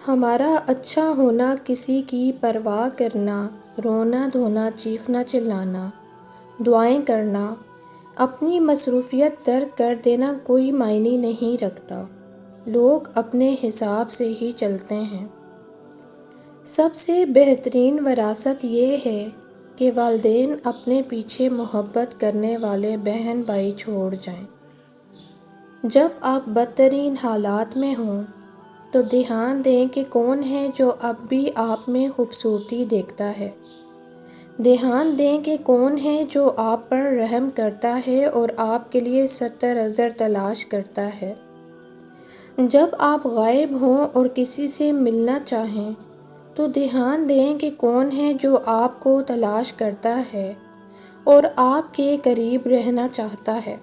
ہمارا اچھا ہونا، کسی کی پرواہ کرنا، رونا دھونا، چیخنا چلانا، دعائیں کرنا، اپنی مصروفیت ترک کر دینا کوئی معنی نہیں رکھتا۔ لوگ اپنے حساب سے ہی چلتے ہیں۔ سب سے بہترین وراثت یہ ہے کہ والدین اپنے پیچھے محبت کرنے والے بہن بھائی چھوڑ جائیں۔ جب آپ بدترین حالات میں ہوں تو دھیان دیں کہ کون ہے جو اب بھی آپ میں خوبصورتی دیکھتا ہے۔ دھیان دیں کہ کون ہے جو آپ پر رحم کرتا ہے اور آپ کے لیے 70 عذر تلاش کرتا ہے۔ جب آپ غائب ہوں اور کسی سے ملنا چاہیں تو دھیان دیں کہ کون ہے جو آپ کو تلاش کرتا ہے اور آپ کے قریب رہنا چاہتا ہے۔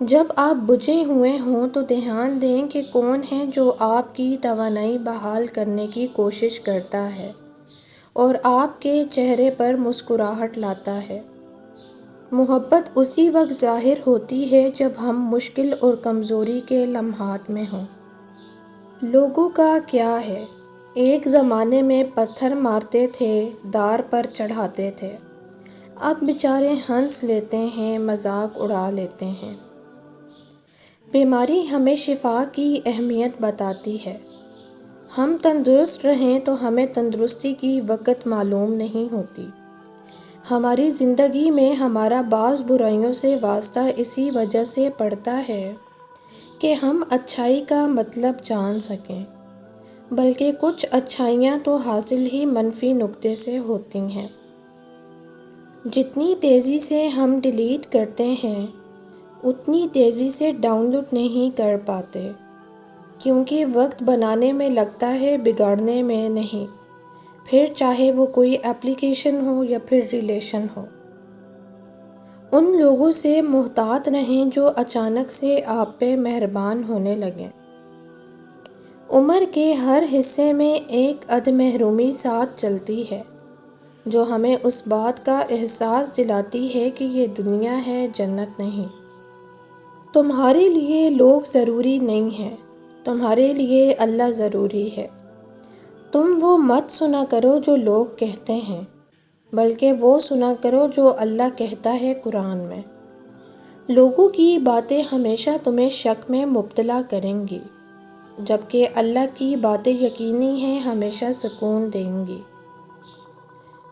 جب آپ بجھے ہوئے ہوں تو دھیان دیں کہ کون ہے جو آپ کی توانائی بحال کرنے کی کوشش کرتا ہے اور آپ کے چہرے پر مسکراہٹ لاتا ہے۔ محبت اسی وقت ظاہر ہوتی ہے جب ہم مشکل اور کمزوری کے لمحات میں ہوں۔ لوگوں کا کیا ہے؟ ایک زمانے میں پتھر مارتے تھے، دار پر چڑھاتے تھے۔ اب بیچارے ہنس لیتے ہیں، مذاق اڑا لیتے ہیں۔ بیماری ہمیں شفا کی اہمیت بتاتی ہے۔ ہم تندرست رہیں تو ہمیں تندرستی کی وقت معلوم نہیں ہوتی۔ ہماری زندگی میں ہمارا بعض برائیوں سے واسطہ اسی وجہ سے پڑتا ہے کہ ہم اچھائی کا مطلب جان سکیں، بلکہ کچھ اچھائیاں تو حاصل ہی منفی نقطے سے ہوتی ہیں۔ جتنی تیزی سے ہم ڈیلیٹ کرتے ہیں اتنی تیزی سے ڈاؤن لوڈ نہیں کر پاتے، کیونکہ وقت بنانے میں لگتا ہے، بگاڑنے میں نہیں، پھر چاہے وہ کوئی اپلیکیشن ہو یا پھر ریلیشن ہو۔ ان لوگوں سے محتاط رہیں جو اچانک سے آپ پہ مہربان ہونے لگیں۔ عمر کے ہر حصے میں ایک عد محرومی ساتھ چلتی ہے جو ہمیں اس بات کا احساس دلاتی ہے کہ یہ دنیا ہے، جنت نہیں۔ تمہارے لیے لوگ ضروری نہیں ہیں، تمہارے لیے اللہ ضروری ہے۔ تم وہ مت سنا کرو جو لوگ کہتے ہیں، بلکہ وہ سنا کرو جو اللہ کہتا ہے قرآن میں۔ لوگوں کی باتیں ہمیشہ تمہیں شک میں مبتلا کریں گی، جبکہ اللہ کی باتیں یقینی ہیں، ہمیشہ سکون دیں گی۔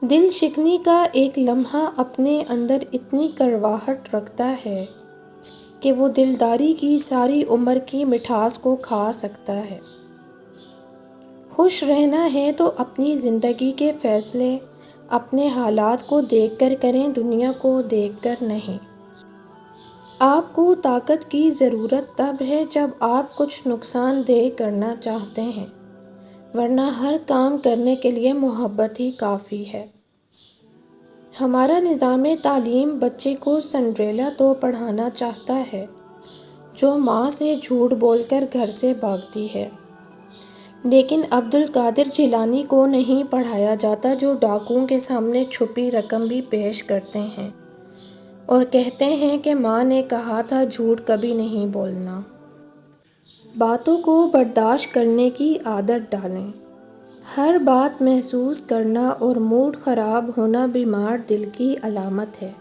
دل شکنی کا ایک لمحہ اپنے اندر اتنی کڑواہٹ رکھتا ہے کہ وہ دلداری کی ساری عمر کی مٹھاس کو کھا سکتا ہے۔ خوش رہنا ہے تو اپنی زندگی کے فیصلے اپنے حالات کو دیکھ کر کریں، دنیا کو دیکھ کر نہیں۔ آپ کو طاقت کی ضرورت تب ہے جب آپ کچھ نقصان دہ کرنا چاہتے ہیں، ورنہ ہر کام کرنے کے لیے محبت ہی کافی ہے۔ ہمارا نظام تعلیم بچے کو سنڈریلا تو پڑھانا چاہتا ہے جو ماں سے جھوٹ بول کر گھر سے بھاگتی ہے، لیکن عبد القادر جیلانی کو نہیں پڑھایا جاتا جو ڈاکوؤں کے سامنے چھپی رقم بھی پیش کرتے ہیں اور کہتے ہیں کہ ماں نے کہا تھا جھوٹ کبھی نہیں بولنا۔ باتوں کو برداشت کرنے کی عادت ڈالیں۔ ہر بات محسوس کرنا اور موڈ خراب ہونا بیمار دل کی علامت ہے۔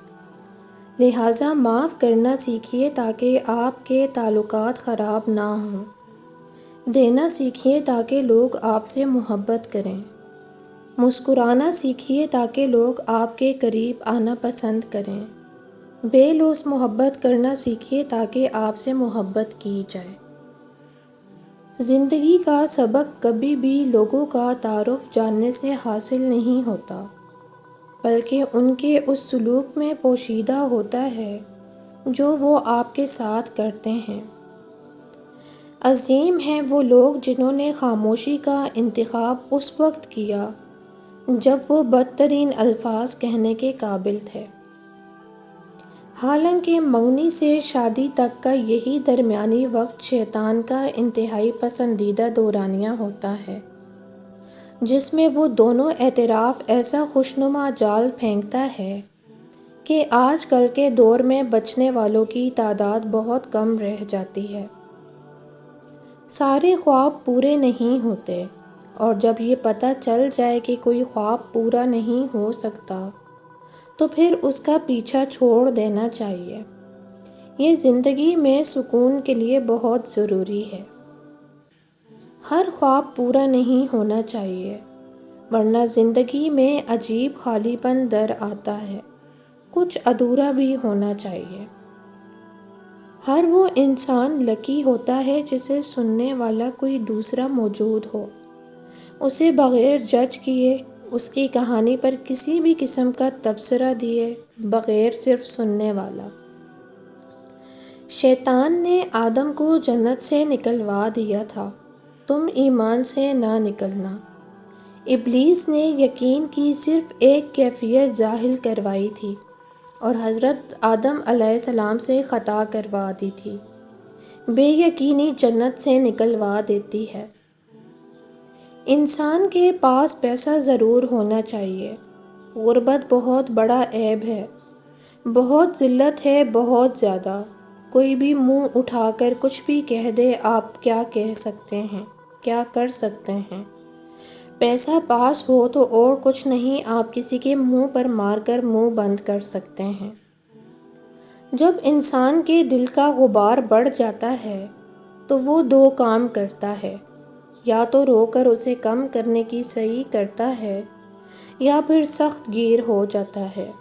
لہٰذا معاف کرنا سیکھیے تاکہ آپ کے تعلقات خراب نہ ہوں۔ دینا سیکھیے تاکہ لوگ آپ سے محبت کریں۔ مسکرانا سیکھیے تاکہ لوگ آپ کے قریب آنا پسند کریں۔ بے لوث محبت کرنا سیکھیے تاکہ آپ سے محبت کی جائے۔ زندگی کا سبق کبھی بھی لوگوں کا تعارف جاننے سے حاصل نہیں ہوتا، بلکہ ان کے اس سلوک میں پوشیدہ ہوتا ہے جو وہ آپ کے ساتھ کرتے ہیں۔ عظیم ہیں وہ لوگ جنہوں نے خاموشی کا انتخاب اس وقت کیا جب وہ بدترین الفاظ کہنے کے قابل تھے۔ حالانکہ منگنی سے شادی تک کا یہی درمیانی وقت شیطان کا انتہائی پسندیدہ دورانیہ ہوتا ہے، جس میں وہ دونوں اطراف ایسا خوشنما جال پھینکتا ہے کہ آج کل کے دور میں بچنے والوں کی تعداد بہت کم رہ جاتی ہے۔ سارے خواب پورے نہیں ہوتے، اور جب یہ پتہ چل جائے کہ کوئی خواب پورا نہیں ہو سکتا تو پھر اس کا پیچھا چھوڑ دینا چاہیے۔ یہ زندگی میں سکون کے لیے بہت ضروری ہے۔ ہر خواب پورا نہیں ہونا چاہیے، ورنہ زندگی میں عجیب خالی پن در آتا ہے۔ کچھ ادھورا بھی ہونا چاہیے۔ ہر وہ انسان لکی ہوتا ہے جسے سننے والا کوئی دوسرا موجود ہو، اسے بغیر جج کیے اس کی کہانی پر کسی بھی قسم کا تبصرہ دیے بغیر صرف سننے والا۔ شیطان نے آدم کو جنت سے نکلوا دیا تھا، تم ایمان سے نہ نکلنا۔ ابلیس نے یقین کی صرف ایک کیفیت ظاہر کروائی تھی اور حضرت آدم علیہ السلام سے خطا کروا دی تھی۔ بے یقینی جنت سے نکلوا دیتی ہے۔ انسان کے پاس پیسہ ضرور ہونا چاہیے۔ غربت بہت بڑا عیب ہے، بہت ذلت ہے، بہت زیادہ۔ کوئی بھی منہ اٹھا کر کچھ بھی کہہ دے، آپ کیا کہہ سکتے ہیں، کیا کر سکتے ہیں؟ پیسہ پاس ہو تو اور کچھ نہیں، آپ کسی کے منہ پر مار کر منہ بند کر سکتے ہیں۔ جب انسان کے دل کا غبار بڑھ جاتا ہے تو وہ دو کام کرتا ہے، یا تو رو کر اسے کم کرنے کی سعی کرتا ہے یا پھر سخت گیر ہو جاتا ہے۔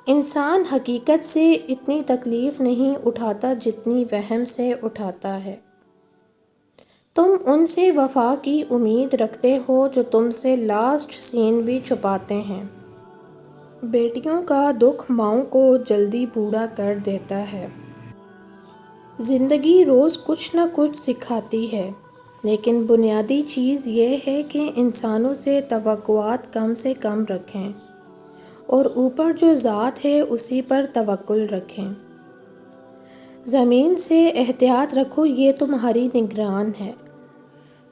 انسان حقیقت سے اتنی تکلیف نہیں اٹھاتا جتنی وہم سے اٹھاتا ہے۔ تم ان سے وفا کی امید رکھتے ہو جو تم سے لاسٹ سین بھی چھپاتے ہیں۔ بیٹیوں کا دکھ ماؤں کو جلدی بوڑھا کر دیتا ہے۔ زندگی روز کچھ نہ کچھ سکھاتی ہے، لیکن بنیادی چیز یہ ہے کہ انسانوں سے توقعات کم سے کم رکھیں اور اوپر جو ذات ہے اسی پر توکل رکھیں۔ زمین سے احتیاط رکھو، یہ تمہاری نگران ہے۔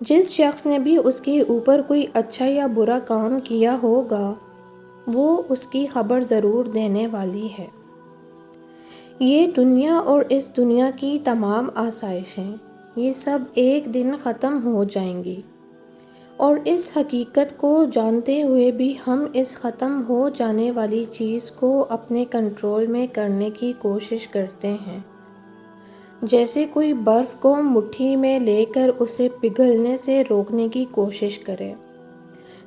جس شخص نے بھی اس کے اوپر کوئی اچھا یا برا کام کیا ہوگا وہ اس کی خبر ضرور دینے والی ہے۔ یہ دنیا اور اس دنیا کی تمام آسائشیں، یہ سب ایک دن ختم ہو جائیں گی، اور اس حقیقت کو جانتے ہوئے بھی ہم اس ختم ہو جانے والی چیز کو اپنے کنٹرول میں کرنے کی کوشش کرتے ہیں، جیسے کوئی برف کو مٹھی میں لے کر اسے پگھلنے سے روکنے کی کوشش کرے،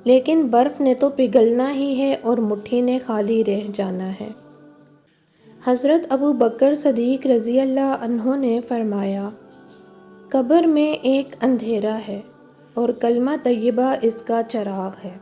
لیکن برف نے تو پگھلنا ہی ہے اور مٹھی نے خالی رہ جانا ہے۔ حضرت ابو بکر صدیق رضی اللہ عنہ نے فرمایا، قبر میں ایک اندھیرا ہے اور کلمہ طیبہ اس کا چراغ ہے۔